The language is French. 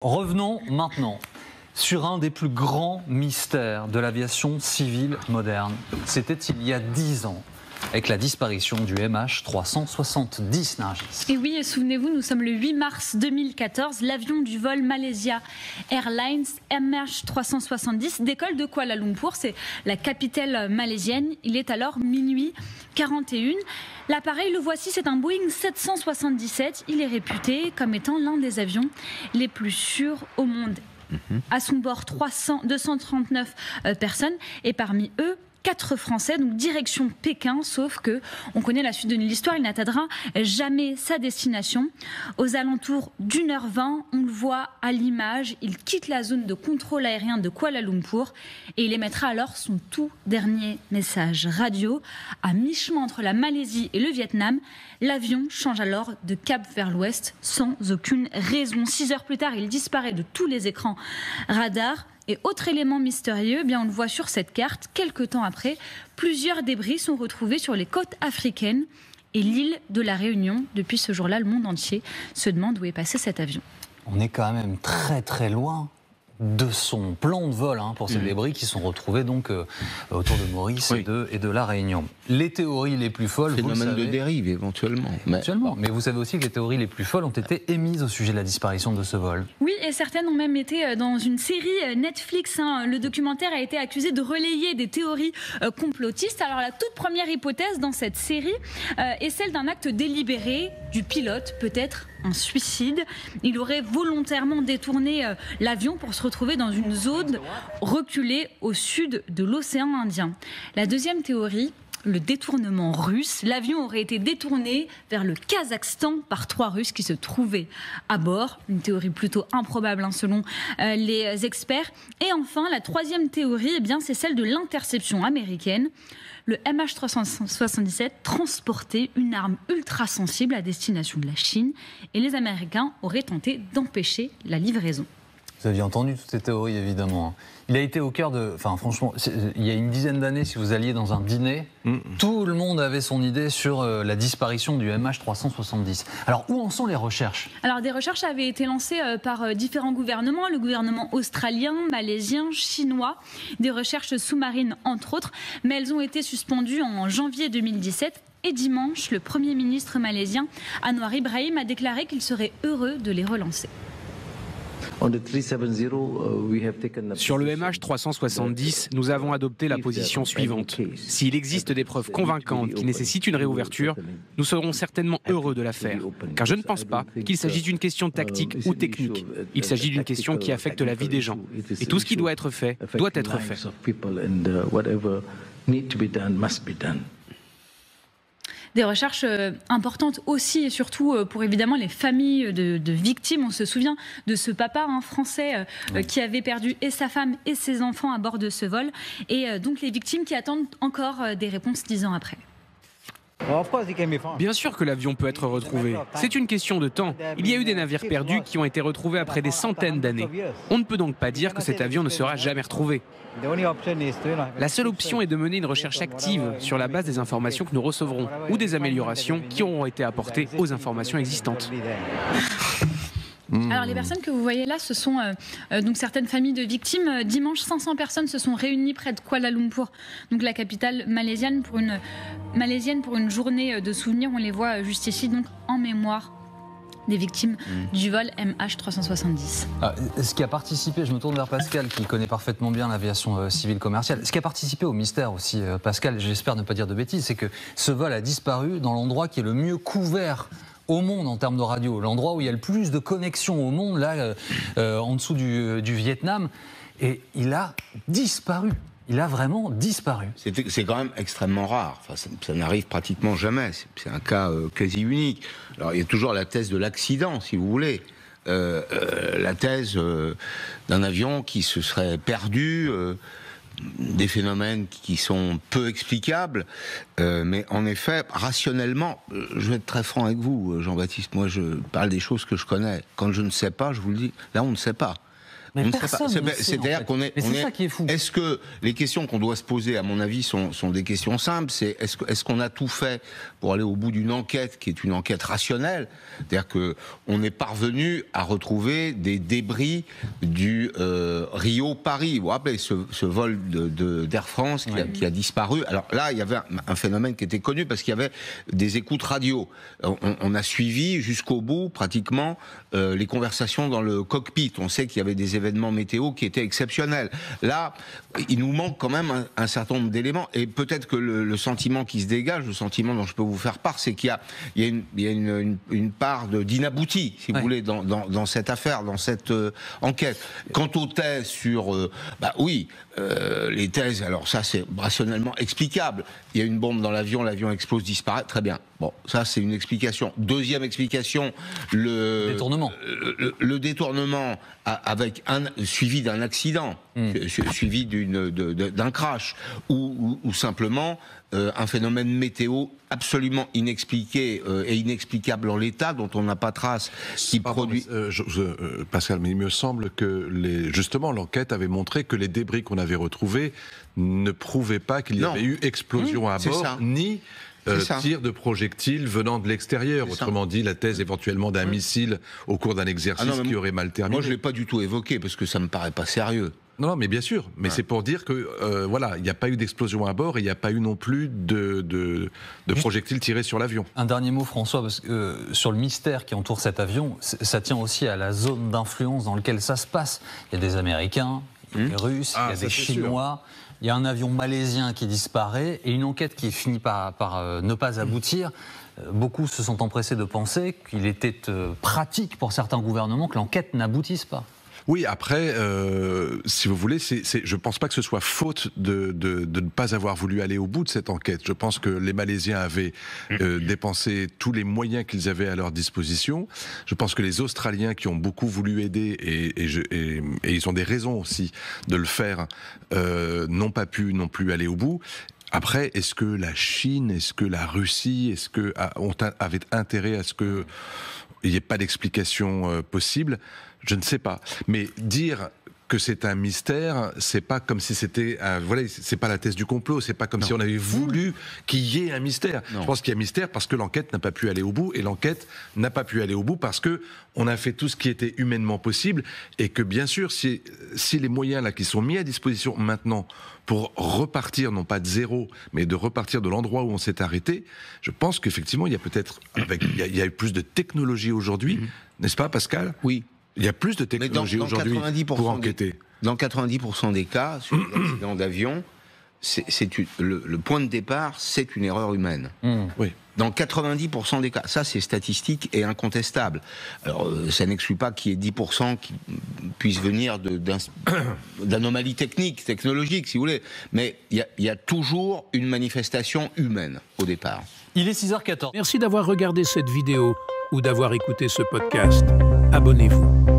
Revenons maintenant sur un des plus grands mystères de l'aviation civile moderne. C'était il y a 10 ans, avec la disparition du MH370, Nargis. Et oui, et souvenez-vous, nous sommes le 8 mars 2014. L'avion du vol Malaysia Airlines MH370 décolle de Kuala Lumpur, c'est la capitale malaisienne. Il est alors minuit 41. L'appareil, le voici, c'est un Boeing 777. Il est réputé comme étant l'un des avions les plus sûrs au monde. À son bord, 239 personnes et parmi eux, 4 Français, donc direction Pékin, sauf que on connaît la suite de l'histoire, il n'atteindra jamais sa destination. Aux alentours d'1h20, on le voit à l'image, il quitte la zone de contrôle aérien de Kuala Lumpur et il émettra alors son tout dernier message radio. À mi-chemin entre la Malaisie et le Vietnam, l'avion change alors de cap vers l'ouest sans aucune raison. 6 heures plus tard, il disparaît de tous les écrans radars. Et autre élément mystérieux, on le voit sur cette carte, quelques temps après, plusieurs débris sont retrouvés sur les côtes africaines et l'île de la Réunion. Depuis ce jour-là, le monde entier se demande où est passé cet avion. On est quand même très très loin de son plan de vol pour ces débris qui sont retrouvés donc autour de Maurice et de la Réunion. Les théories les plus folles, phénomène de dérive éventuellement. Mais vous savez aussi que les théories les plus folles ont été émises au sujet de la disparition de ce vol. Oui, et certaines ont même été dans une série Netflix. Le documentaire a été accusé de relayer des théories complotistes. Alors la toute première hypothèse dans cette série est celle d'un acte délibéré du pilote, peut-être un suicide. Il aurait volontairement détourné l'avion pour se retrouver dans une zone reculée au sud de l'océan Indien. La deuxième théorie, le détournement russe. L'avion aurait été détourné vers le Kazakhstan par 3 Russes qui se trouvaient à bord. Une théorie plutôt improbable selon les experts. Et enfin, la troisième théorie, c'est celle de l'interception américaine. Le MH377 transportait une arme ultra sensible à destination de la Chine et les Américains auraient tenté d'empêcher la livraison. Vous aviez entendu toutes ces théories, évidemment. Il a été au cœur de... Enfin, franchement, il y a une dizaine d'années, si vous alliez dans un dîner, tout le monde avait son idée sur la disparition du MH370. Alors, où en sont les recherches ? Alors, des recherches avaient été lancées par différents gouvernements, le gouvernement australien, malaisien, chinois, des recherches sous-marines, entre autres, mais elles ont été suspendues en janvier 2017. Et dimanche, le Premier ministre malaisien, Anwar Ibrahim, a déclaré qu'il serait heureux de les relancer. Sur le MH370, nous avons adopté la position suivante. S'il existe des preuves convaincantes qui nécessitent une réouverture, nous serons certainement heureux de la faire. Car je ne pense pas qu'il s'agisse d'une question tactique ou technique. Il s'agit d'une question qui affecte la vie des gens. Et tout ce qui doit être fait, doit être fait. Des recherches importantes aussi et surtout pour évidemment les familles de victimes. On se souvient de ce papa français qui avait perdu et sa femme et ses enfants à bord de ce vol. Et donc les victimes qui attendent encore des réponses 10 ans après. Bien sûr que l'avion peut être retrouvé. C'est une question de temps. Il y a eu des navires perdus qui ont été retrouvés après des centaines d'années. On ne peut donc pas dire que cet avion ne sera jamais retrouvé. La seule option est de mener une recherche active sur la base des informations que nous recevrons ou des améliorations qui auront été apportées aux informations existantes. Alors les personnes que vous voyez là, ce sont donc certaines familles de victimes. Dimanche, 500 personnes se sont réunies près de Kuala Lumpur, donc la capitale malaisienne, pour une journée de souvenirs. On les voit juste ici, donc en mémoire des victimes du vol MH370. Ce qui a participé, je me tourne vers Pascal qui connaît parfaitement bien l'aviation civile commerciale, ce qui a participé au mystère aussi, Pascal, j'espère ne pas dire de bêtises, c'est que ce vol a disparu dans l'endroit qui est le mieux couvert au monde en termes de radio, l'endroit où il y a le plus de connexions au monde, là, en dessous du Vietnam, et il a disparu. Il a vraiment disparu. C'est quand même extrêmement rare. Enfin, ça n'arrive pratiquement jamais. C'est un cas quasi unique. Alors, il y a toujours la thèse de l'accident, si vous voulez. La thèse d'un avion qui se serait perdu... des phénomènes qui sont peu explicables, mais en effet, rationnellement, je vais être très franc avec vous, Jean-Baptiste, moi je parle des choses que je connais. Quand je ne sais pas, je vous le dis, là on ne sait pas. Mais on ne sait personne pas. ne sait, C'est-à-dire en fait. qu'on est. Mais c'est ça qui est fou. Est-ce que les questions qu'on doit se poser, à mon avis, sont des questions simples? C'est est-ce qu'on a tout fait pour aller au bout d'une enquête qui est une enquête rationnelle? C'est-à-dire qu'on est parvenu à retrouver des débris du Rio-Paris. Vous vous rappelez ce vol d'Air France qui a disparu? Alors là, il y avait un phénomène qui était connu parce qu'il y avait des écoutes radio. On a suivi jusqu'au bout, pratiquement, les conversations dans le cockpit. On sait qu'il y avait des événements météo qui étaient exceptionnels. Là, il nous manque quand même un certain nombre d'éléments. Et peut-être que le sentiment qui se dégage, le sentiment dont je peux vous faire part, c'est qu'il y a une part d'inabouti, si vous voulez, dans cette affaire, dans cette enquête. Quant aux thèses sur... les thèses, alors ça c'est rationnellement explicable. Il y a une bombe dans l'avion explose, disparaît, très bien. Bon, ça c'est une explication. Deuxième explication, le détournement suivi d'un accident, suivi d'un crash, ou simplement un phénomène météo absolument inexpliqué et inexplicable en l'état, dont on n'a pas trace, qui produit... Pascal, mais il me semble que justement l'enquête avait montré que les débris qu'on avait retrouvés ne prouvaient pas qu'il y avait eu explosion à bord, ni tir de projectiles venant de l'extérieur. Autrement dit, la thèse éventuellement d'un missile au cours d'un exercice qui aurait mal terminé. Moi, je ne l'ai pas du tout évoqué, parce que ça me paraît pas sérieux. Non, mais bien sûr. Mais c'est pour dire que, il n'y a pas eu d'explosion à bord et il n'y a pas eu non plus de projectiles tirés sur l'avion. Un dernier mot, François, parce que sur le mystère qui entoure cet avion, ça tient aussi à la zone d'influence dans laquelle ça se passe. Il y a des Américains, il y a des Russes, il y a des Chinois. Il y a un avion malaisien qui disparaît et une enquête qui finit par ne pas aboutir. Beaucoup se sont empressés de penser qu'il était pratique pour certains gouvernements que l'enquête n'aboutisse pas. Oui, après, si vous voulez, je ne pense pas que ce soit faute de ne pas avoir voulu aller au bout de cette enquête. Je pense que les Malaisiens avaient dépensé tous les moyens qu'ils avaient à leur disposition. Je pense que les Australiens, qui ont beaucoup voulu aider, et ils ont des raisons aussi de le faire, n'ont pas pu non plus aller au bout. Après, est-ce que la Chine, est-ce que la Russie, avaient intérêt à ce qu'il n'y ait pas d'explication possible? Je ne sais pas. Mais dire que c'est un mystère, c'est pas comme si c'était c'est pas la thèse du complot, c'est pas comme si on avait voulu qu'il y ait un mystère. Je pense qu'il y a un mystère parce que l'enquête n'a pas pu aller au bout, et l'enquête n'a pas pu aller au bout parce que on a fait tout ce qui était humainement possible, et que bien sûr, si les moyens là qui sont mis à disposition maintenant pour repartir, non pas de zéro, mais de repartir de l'endroit où on s'est arrêté, je pense qu'effectivement, il y a peut-être, il y a eu plus de technologie aujourd'hui, n'est-ce pas, Pascal? Oui. Il y a plus de technologie aujourd'hui pour enquêter. Dans 90% des cas, sur les accidents d'avion, le point de départ, c'est une erreur humaine. Oui. Dans 90% des cas, ça c'est statistique et incontestable. Alors ça n'exclut pas qu'il y ait 10% qui puissent venir d'anomalies technologiques, si vous voulez. Mais il y a toujours une manifestation humaine au départ. Il est 6h14. Merci d'avoir regardé cette vidéo ou d'avoir écouté ce podcast. Abonnez-vous.